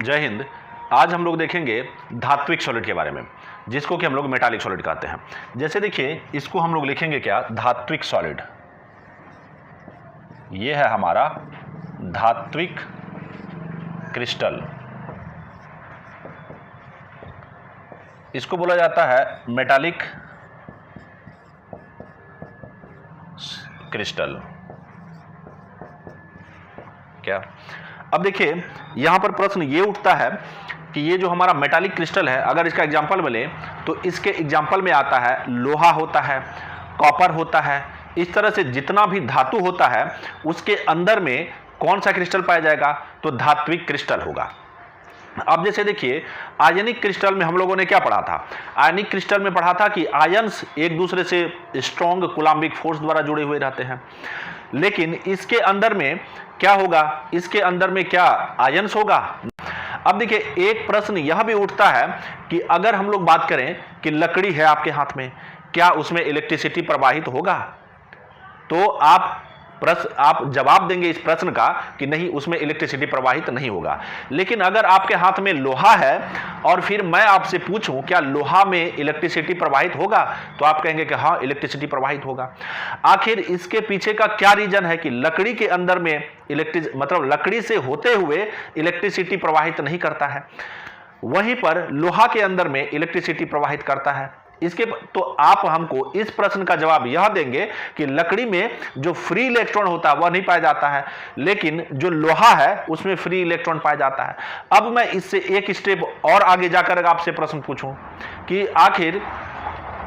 जय हिंद। आज हम लोग देखेंगे धात्विक सॉलिड के बारे में, जिसको कि हम लोग मेटालिक सॉलिड कहते हैं। जैसे देखिए, इसको हम लोग लिखेंगे क्या, धात्विक सॉलिड। ये है हमारा धात्विक क्रिस्टल। इसको बोला जाता है मेटालिक क्रिस्टल। क्या? अब देखिए, यहां पर प्रश्न ये उठता है कि ये जो हमारा मेटालिक क्रिस्टल है, अगर इसका एग्जाम्पल में लें तो इसके एग्जाम्पल में आता है लोहा होता है, कॉपर होता है। इस तरह से जितना भी धातु होता है उसके अंदर में कौन सा क्रिस्टल पाया जाएगा, तो धात्विक क्रिस्टल होगा। अब जैसे देखिए, आयनिक क्रिस्टल में हम लोगों ने क्या पढ़ा था? आयनिक क्रिस्टल में पढ़ा था कि आयन्स एक दूसरे से स्ट्रॉन्ग कूलाम्बिक फोर्स द्वारा जुड़े हुए रहते हैं, लेकिन इसके अंदर में क्या होगा, इसके अंदर में क्या आयन्स होगा? अब देखिए, एक प्रश्न यह भी उठता है कि अगर हम लोग बात करें कि लकड़ी है आपके हाथ में, क्या उसमें इलेक्ट्रिसिटी प्रवाहित होगा? तो आप जवाब देंगे इस प्रश्न का कि नहीं, उसमें इलेक्ट्रिसिटी प्रवाहित नहीं होगा। लेकिन अगर आपके हाथ में लोहा है और फिर मैं आपसे पूछूं क्या लोहा में इलेक्ट्रिसिटी प्रवाहित होगा, तो आप कहेंगे कि हाँ, इलेक्ट्रिसिटी प्रवाहित होगा। आखिर इसके पीछे का क्या रीजन है कि लकड़ी के अंदर में लकड़ी से होते हुए इलेक्ट्रिसिटी प्रवाहित नहीं करता है, वहीं पर लोहा के अंदर में इलेक्ट्रिसिटी प्रवाहित करता है। इसके तो आप हमको इस प्रश्न का जवाब यह देंगे कि लकड़ी में जो फ्री इलेक्ट्रॉन होता है वह नहीं पाया जाता है, लेकिन जो लोहा है उसमें फ्री इलेक्ट्रॉन पाया जाता है। अब मैं इससे एक स्टेप और आगे जाकर आपसे प्रश्न पूछूं कि आखिर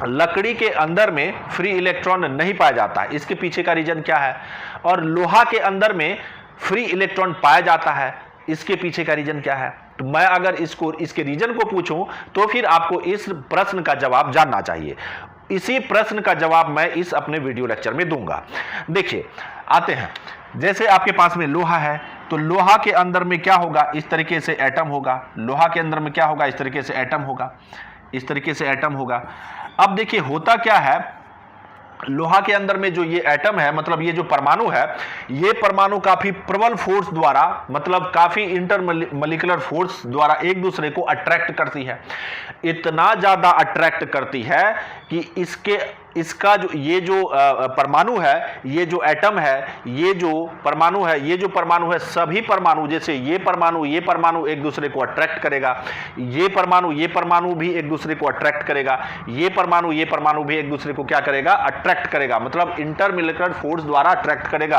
लकड़ी के अंदर में फ्री इलेक्ट्रॉन नहीं पाया जाता है, इसके पीछे का रीजन क्या है? और लोहा के अंदर में फ्री इलेक्ट्रॉन पाया जाता है, इसके पीछे का रीजन क्या है? तो मैं अगर इसके रीजन को पूछूं तो फिर आपको इस प्रश्न का जवाब जानना चाहिए। इसी प्रश्न का जवाब मैं इस अपने वीडियो लेक्चर में दूंगा। देखिए, आते हैं, जैसे आपके पास में लोहा है तो लोहा के अंदर में क्या होगा, इस तरीके से एटम होगा। लोहा के अंदर में क्या होगा, इस तरीके से एटम होगा, इस तरीके से एटम होगा। अब देखिए, होता क्या है, लोहा के अंदर में जो ये एटम है, मतलब ये जो परमाणु है, ये परमाणु काफी प्रबल फोर्स द्वारा, मतलब काफी इंटरमॉलिक्यूलर फोर्स द्वारा एक दूसरे को अट्रैक्ट करती है। इतना ज्यादा अट्रैक्ट करती है कि इसका जो ये जो परमाणु है, ये जो एटम है, ये जो परमाणु है, सभी परमाणु, जैसे ये परमाणु एक दूसरे को अट्रैक्ट करेगा, ये परमाणु भी एक दूसरे को अट्रैक्ट करेगा, ये परमाणु भी एक दूसरे को क्या करेगा, अट्रैक्ट करेगा, मतलब इंटरमॉलिक्यूलर फोर्स द्वारा अट्रैक्ट करेगा।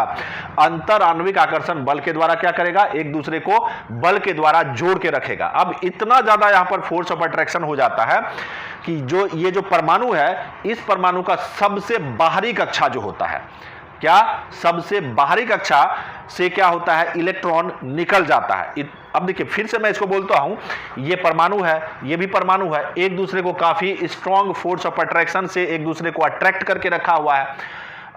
अंतर आणविक आकर्षण बल के द्वारा क्या करेगा, एक दूसरे को बल के द्वारा जोड़ के रखेगा। अब इतना ज्यादा यहां पर फोर्स ऑफ अट्रैक्शन हो जाता है कि ये जो परमाणु है, इस परमाणु का सबसे बाहरी कक्षा जो होता है, क्या सबसे बाहरी कक्षा से क्या होता है, इलेक्ट्रॉन निकल जाता है। अब देखिए, फिर से मैं इसको बोलता हूं, ये परमाणु है, ये भी परमाणु है, एक दूसरे को काफी स्ट्रॉन्ग फोर्स ऑफ अट्रैक्शन से एक दूसरे को अट्रैक्ट करके रखा हुआ है।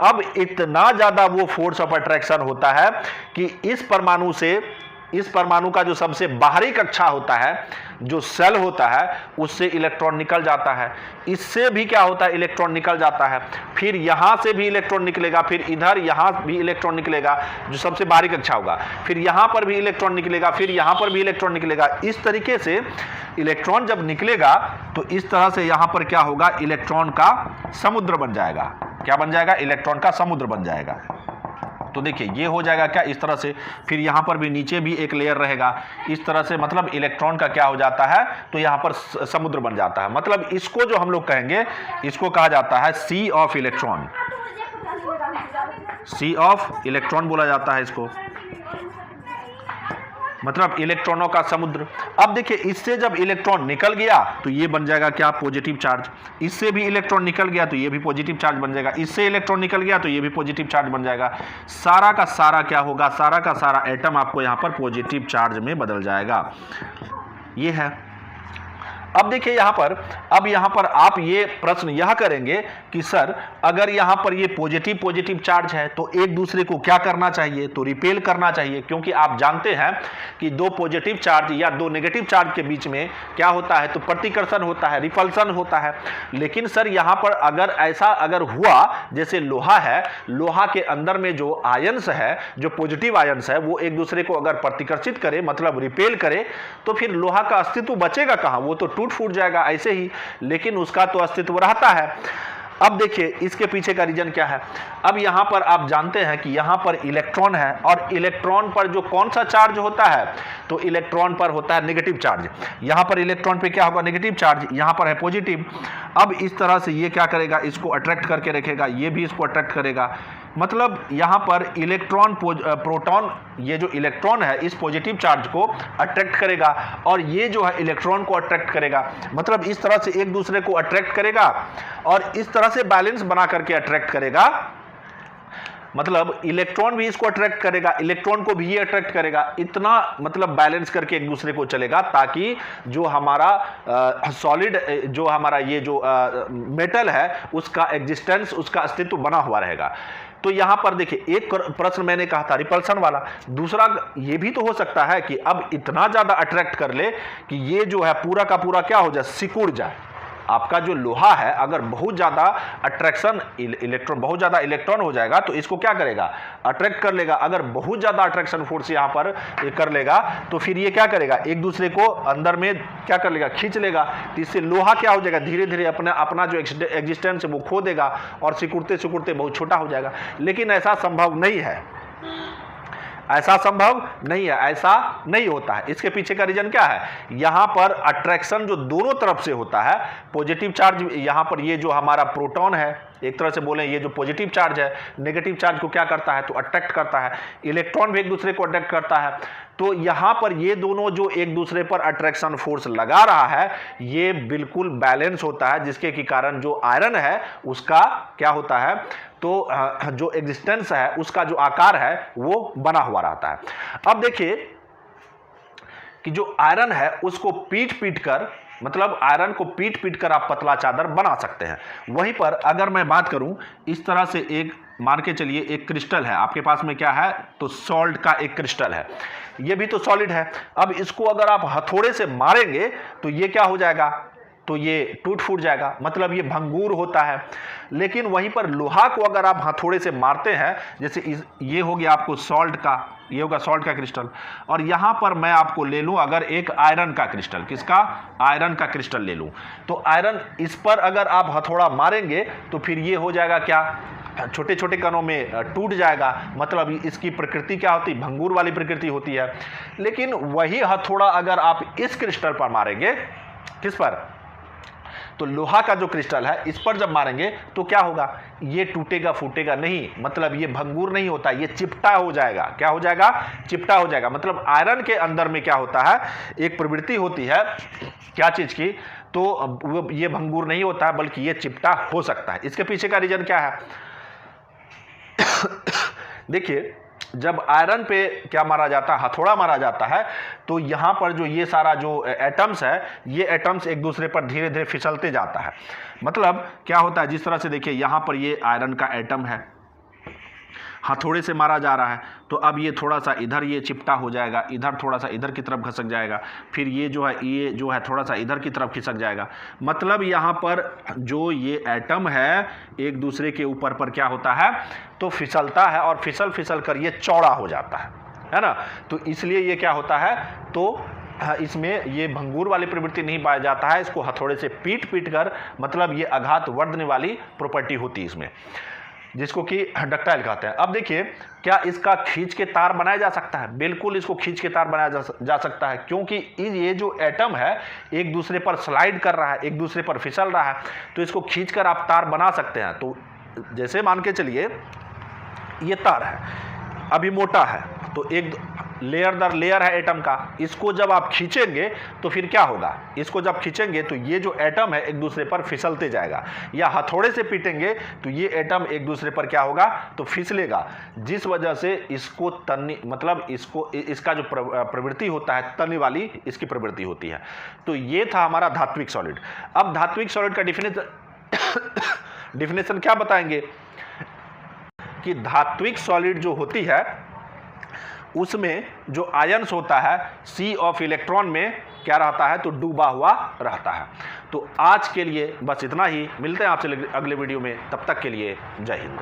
अब इतना ज्यादा वो फोर्स ऑफ अट्रैक्शन होता है कि इस परमाणु का जो सबसे बाहरी कक्षा होता है, जो सेल होता है, उससे इलेक्ट्रॉन निकल जाता है। इससे भी क्या होता है, इलेक्ट्रॉन निकल जाता है। फिर यहां से भी इलेक्ट्रॉन निकलेगा, फिर इधर यहां भी इलेक्ट्रॉन निकलेगा, जो सबसे बाहरी कक्षा होगा, फिर यहां पर भी इलेक्ट्रॉन निकलेगा, फिर यहां पर भी इलेक्ट्रॉन निकलेगा। इस तरीके से इलेक्ट्रॉन जब निकलेगा तो इस तरह से यहां पर क्या होगा, इलेक्ट्रॉन का समुद्र बन जाएगा। क्या बन जाएगा, इलेक्ट्रॉन का समुद्र बन जाएगा। तो देखिए, ये हो जाएगा क्या, इस तरह से। फिर यहां पर भी नीचे भी एक लेयर रहेगा, इस तरह से, मतलब इलेक्ट्रॉन का क्या हो जाता है, तो यहां पर समुद्र बन जाता है। मतलब इसको जो हम लोग कहेंगे, इसको कहा जाता है sea of electron. Sea of electron बोला जाता है इसको, मतलब इलेक्ट्रॉनों का समुद्र। अब देखिए, इससे जब इलेक्ट्रॉन निकल गया तो ये बन जाएगा क्या, पॉजिटिव चार्ज। इससे भी इलेक्ट्रॉन निकल गया तो ये भी पॉजिटिव चार्ज बन जाएगा। इससे इलेक्ट्रॉन निकल गया तो ये भी पॉजिटिव चार्ज बन जाएगा। सारा का सारा क्या होगा, सारा का सारा एटम आपको यहां पर पॉजिटिव चार्ज में बदल जाएगा। ये है। अब देखिए यहाँ पर आप ये प्रश्न यह करेंगे कि सर अगर यहाँ पर ये पॉजिटिव पॉजिटिव चार्ज है तो एक दूसरे को क्या करना चाहिए, तो रिपेल करना चाहिए, क्योंकि आप जानते हैं कि दो पॉजिटिव चार्ज या दो नेगेटिव चार्ज के बीच में क्या होता है, तो प्रतिकर्षण होता है, रिपल्सन होता है। लेकिन सर यहाँ पर अगर ऐसा अगर हुआ, जैसे लोहा है, लोहा के अंदर में जो आयंस है, जो पॉजिटिव आयंस है, वो एक दूसरे को अगर प्रतिकर्षित करे, मतलब रिपेल करे, तो फिर लोहा का अस्तित्व बचेगा कहां, वो तो टूट फूट जाएगा ऐसे ही, लेकिन उसका तो अस्तित्व रहता है। अब देखिए इसके पीछे का रीजन क्या है। अब यहां पर आप जानते हैं कि यहां पर इलेक्ट्रॉन है, और इलेक्ट्रॉन पर जो कौन सा चार्ज होता है, तो इलेक्ट्रॉन पर होता है नेगेटिव चार्ज। यहां पर इलेक्ट्रॉन पे क्या होगा, नेगेटिव चार्ज, यहां पर है पॉजिटिव। अब इस तरह से ये क्या करेगा, इसको अट्रैक्ट करके रखेगा, ये भी इसको अट्रैक्ट करेगा। मतलब यहां पर इलेक्ट्रॉन प्रोटॉन, ये जो इलेक्ट्रॉन है इस पॉजिटिव चार्ज को अट्रैक्ट करेगा, और ये जो है इलेक्ट्रॉन को अट्रैक्ट करेगा। मतलब इस तरह से एक दूसरे को अट्रैक्ट करेगा और इस तरह से बैलेंस बना करके अट्रैक्ट करेगा। मतलब इलेक्ट्रॉन भी इसको अट्रैक्ट करेगा, इलेक्ट्रॉन को भी ये अट्रैक्ट करेगा, इतना मतलब बैलेंस करके एक दूसरे को चलेगा, ताकि जो हमारा सॉलिड, जो हमारा ये जो मेटल है, उसका एग्जिस्टेंस, उसका अस्तित्व बना हुआ रहेगा। तो यहां पर देखिए एक प्रश्न मैंने कहा था रिपल्सन वाला, दूसरा ये भी तो हो सकता है कि अब इतना ज्यादा अट्रैक्ट कर ले कि ये जो है पूरा का पूरा क्या हो जाए, सिकुड़ जाए। आपका जो लोहा है अगर बहुत ज्यादा अट्रैक्शन इलेक्ट्रॉन, बहुत ज्यादा इलेक्ट्रॉन हो जाएगा तो इसको क्या करेगा, अट्रैक्ट कर लेगा। अगर बहुत ज्यादा अट्रैक्शन फोर्स यहां पर कर लेगा तो फिर ये क्या करेगा, एक दूसरे को अंदर में क्या कर लेगा, खींच लेगा। तो इससे लोहा क्या हो जाएगा, धीरे धीरे अपना जो एग्जिस्टेंस है वो खो देगा और सिकुड़ते सिकुड़ते बहुत छोटा हो जाएगा। लेकिन ऐसा संभव नहीं है, ऐसा संभव नहीं है, ऐसा नहीं होता है। इसके पीछे का रीजन क्या है, यहां पर अट्रैक्शन जो दोनों तरफ से होता है, पॉजिटिव चार्ज यहां पर ये जो हमारा प्रोटॉन है, एक तरह से बोलें ये जो पॉजिटिव चार्ज है, नेगेटिव चार्ज को क्या करता है, तो अट्रैक्ट करता है। इलेक्ट्रॉन भी एक दूसरे को अट्रैक्ट करता है। तो यहां पर ये दोनों जो एक दूसरे पर अट्रैक्शन फोर्स लगा रहा है, ये बिल्कुल बैलेंस होता है, जिसके के कारण जो आयरन है उसका क्या होता है, तो जो एग्जिस्टेंस है, उसका जो आकार है वो बना हुआ रहता है। अब देखिए कि जो आयरन है उसको पीट पीट कर, मतलब आयरन को पीट पीट कर आप पतला चादर बना सकते हैं। वहीं पर अगर मैं बात करूं, इस तरह से एक मान के चलिए एक क्रिस्टल है आपके पास में, क्या है, तो सॉल्ट का एक क्रिस्टल है, ये भी तो सॉलिड है। अब इसको अगर आप हथौड़े से मारेंगे तो ये क्या हो जाएगा, तो ये टूट फूट जाएगा, मतलब ये भंगूर होता है। लेकिन वहीं पर लोहा को अगर आप हथौड़े से मारते हैं, जैसे ये हो गया आपको सॉल्ट का, ये होगा सॉल्ट का क्रिस्टल, और यहां पर मैं आपको ले लूं अगर एक आयरन का क्रिस्टल, किसका, आयरन का क्रिस्टल ले लूं, तो आयरन, इस पर अगर आप हथौड़ा मारेंगे तो फिर ये हो जाएगा क्या, छोटे छोटे कणों में टूट जाएगा। मतलब इसकी प्रकृति क्या होती है, भंगूर वाली प्रकृति होती है। लेकिन वही हथौड़ा अगर आप इस क्रिस्टल पर मारेंगे, किस पर, तो लोहा का जो क्रिस्टल है इस पर जब मारेंगे तो क्या होगा, ये टूटेगा फूटेगा नहीं, मतलब ये भंगूर नहीं होता, ये चिपटा हो जाएगा। क्या हो जाएगा, चिपटा हो जाएगा। मतलब आयरन के अंदर में क्या होता है, एक प्रवृत्ति होती है क्या चीज की, तो ये भंगूर नहीं होता है बल्कि ये चिपटा हो सकता है। इसके पीछे का रीजन क्या है देखिए, जब आयरन पे क्या मारा जाता है, हथौड़ा मारा जाता है, तो यहां पर जो ये सारा जो एटम्स है, ये एटम्स एक दूसरे पर धीरे धीरे फिसलते जाता है। मतलब क्या होता है, जिस तरह से देखिए यहां पर ये आयरन का एटम है, हथौड़े से मारा जा रहा है, तो अब ये थोड़ा सा इधर ये चिपटा हो जाएगा, इधर थोड़ा सा इधर की तरफ खसक जाएगा, फिर ये जो है थोड़ा सा इधर की तरफ खिसक जाएगा। मतलब यहाँ पर जो ये एटम है एक दूसरे के ऊपर पर क्या होता है, तो फिसलता है, और फिसल फिसल कर ये चौड़ा हो जाता है ना। तो इसलिए ये क्या होता है, तो इसमें ये भंगूर वाली प्रवृत्ति नहीं पाया जाता है, इसको हथौड़े से पीट पीट कर, मतलब ये आघात वर्धने वाली प्रॉपर्टी होती है इसमें, जिसको कि डक्टाइल कहते हैं। अब देखिए, क्या इसका खींच के तार बनाया जा सकता है, बिल्कुल इसको खींच के तार बनाया जा सकता है, क्योंकि ये जो एटम है एक दूसरे पर स्लाइड कर रहा है, एक दूसरे पर फिसल रहा है, तो इसको खींचकर आप तार बना सकते हैं। तो जैसे मान के चलिए ये तार है, अभी मोटा है, तो लेयर दर लेयर है एटम का, इसको जब आप खींचेंगे तो फिर क्या होगा, इसको जब खींचेंगे तो ये जो एटम है एक दूसरे पर फिसलते जाएगा, या हथौड़े से पीटेंगे तो ये एटम एक दूसरे पर क्या होगा, तो फिसलेगा, जिस वजह से इसको तनने, मतलब इसको, इसका जो प्रवृत्ति होता है तनने वाली, इसकी प्रवृत्ति होती है। तो ये था हमारा धात्विक सॉलिड। अब धात्विक सॉलिड का डिफिनेशन क्या बताएंगे कि धात्विक सॉलिड जो होती है उसमें जो आयंस होता है सी ऑफ इलेक्ट्रॉन में क्या रहता है, तो डूबा हुआ रहता है। तो आज के लिए बस इतना ही, मिलते हैं आपसे अगले वीडियो में, तब तक के लिए जय हिंद।